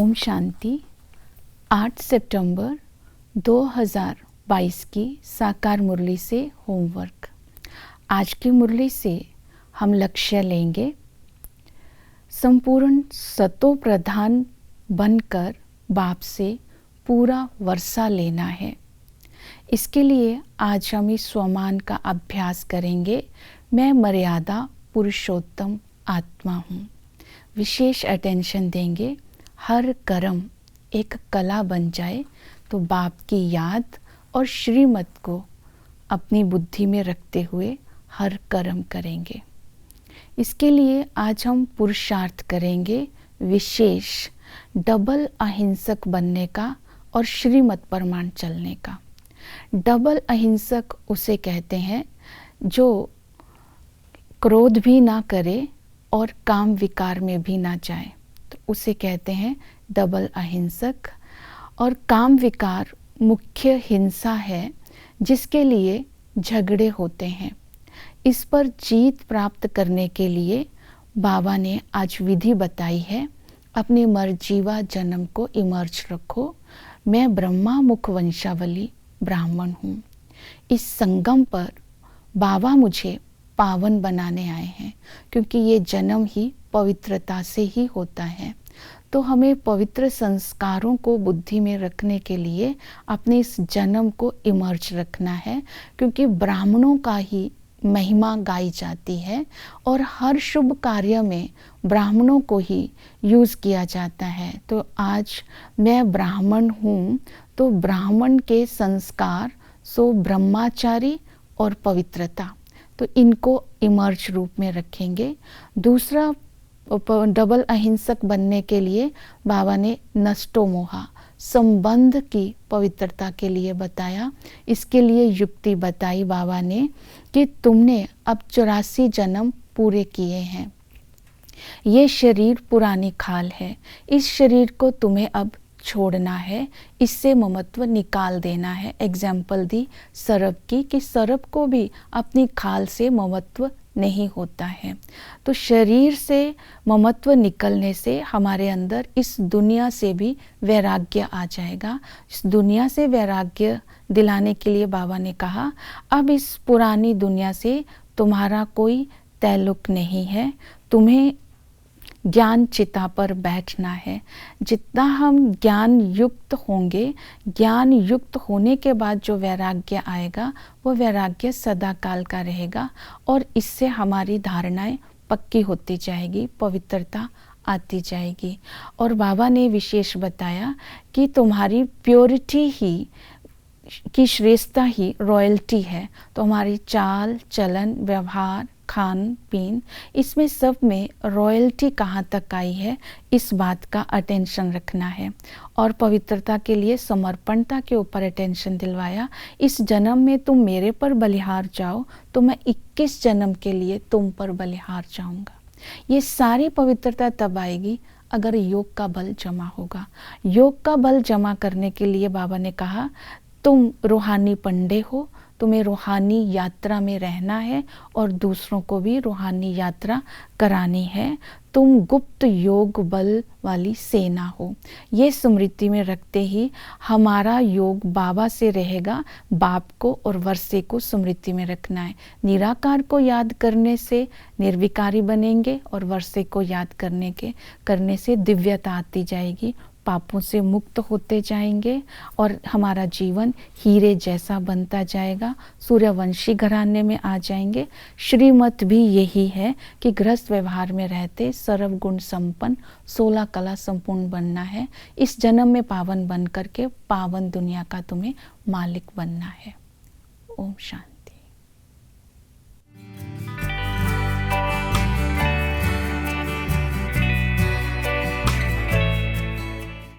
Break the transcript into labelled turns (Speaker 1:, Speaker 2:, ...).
Speaker 1: ओम शांति। 8 सितंबर 2022 की साकार मुरली से होमवर्क। आज की मुरली से हम लक्ष्य लेंगे संपूर्ण सतो प्रधान बनकर बाप से पूरा वर्षा लेना है। इसके लिए आज हम इस स्वमान का अभ्यास करेंगे। मैं मर्यादा पुरुषोत्तम आत्मा हूँ। विशेष अटेंशन देंगे। हर कर्म एक कला बन जाए तो बाप की याद और श्रीमत को अपनी बुद्धि में रखते हुए हर कर्म करेंगे। इसके लिए आज हम पुरुषार्थ करेंगे विशेष डबल अहिंसक बनने का और श्रीमत प्रमाण चलने का। डबल अहिंसक उसे कहते हैं जो क्रोध भी ना करे और काम विकार में भी ना जाए, तो उसे कहते हैं डबल अहिंसक। और काम विकार मुख्य हिंसा है जिसके लिए झगड़े होते हैं। इस पर जीत प्राप्त करने के लिए बाबा ने आज विधि बताई है। अपने मर्जीवा जन्म को इमर्ज रखो। मैं ब्रह्मा मुख वंशावली ब्राह्मण हूँ। इस संगम पर बाबा मुझे पावन बनाने आए हैं, क्योंकि ये जन्म ही पवित्रता से ही होता है। तो हमें पवित्र संस्कारों को बुद्धि में रखने के लिए अपने इस जन्म को इमर्ज रखना है, क्योंकि ब्राह्मणों का ही महिमा गाई जाती है और हर शुभ कार्य में ब्राह्मणों को ही यूज़ किया जाता है। तो आज मैं ब्राह्मण हूँ, तो ब्राह्मण के संस्कार सो ब्रह्मचारी और पवित्रता, तो इनको इमर्ज रूप में रखेंगे। दूसरा डबल अहिंसक बनने के लिए बाबा ने नष्टो मोहा संबंध की पवित्रता के लिए बताया। इसके लिए युक्ति बताई बाबा ने कि तुमने अब 84 जन्म पूरे किए हैं। ये शरीर पुरानी खाल है। इस शरीर को तुम्हें अब छोड़ना है, इससे ममत्व निकाल देना है। एग्जाम्पल दी सर्प की कि सर्प को भी अपनी खाल से ममत्व नहीं होता है। तो शरीर से ममत्व निकलने से हमारे अंदर इस दुनिया से भी वैराग्य आ जाएगा। इस दुनिया से वैराग्य दिलाने के लिए बाबा ने कहा अब इस पुरानी दुनिया से तुम्हारा कोई ताल्लुक नहीं है। तुम्हें ज्ञान चिता पर बैठना है। जितना हम ज्ञान युक्त होंगे, ज्ञान युक्त होने के बाद जो वैराग्य आएगा वो वैराग्य सदा काल का रहेगा और इससे हमारी धारणाएं पक्की होती जाएगी, पवित्रता आती जाएगी। और बाबा ने विशेष बताया कि तुम्हारी प्योरिटी ही की श्रेष्ठता ही रॉयल्टी है। तो हमारी चाल चलन व्यवहार खान पीन इसमें सब में रॉयल्टी कहाँ तक आई है, इस बात का अटेंशन रखना है। और पवित्रता के लिए समर्पणता के ऊपर अटेंशन दिलवाया। इस जन्म में तुम मेरे पर बलिहार जाओ तो मैं 21 जन्म के लिए तुम पर बलिहार जाऊंगा। ये सारी पवित्रता तब आएगी अगर योग का बल जमा होगा। योग का बल जमा करने के लिए बाबा ने कहा तुम रूहानी पंडे हो, तुम्हें रूहानी यात्रा में रहना है और दूसरों को भी रूहानी यात्रा करानी है। तुम गुप्त योग बल वाली सेना हो। ये स्मृति में रखते ही हमारा योग बाबा से रहेगा। बाप को और वर्षे को स्मृति में रखना है। निराकार को याद करने से निर्विकारी बनेंगे और वर्षे को याद करने से दिव्यता आती जाएगी। पापों से मुक्त होते जाएंगे और हमारा जीवन हीरे जैसा बनता जाएगा। सूर्यवंशी घराने में आ जाएंगे। श्रीमत भी यही है कि गृहस्थ व्यवहार में रहते सर्वगुण संपन्न 16 कला संपूर्ण बनना है। इस जन्म में पावन बन करके पावन दुनिया का तुम्हें मालिक बनना है। ओम शांति।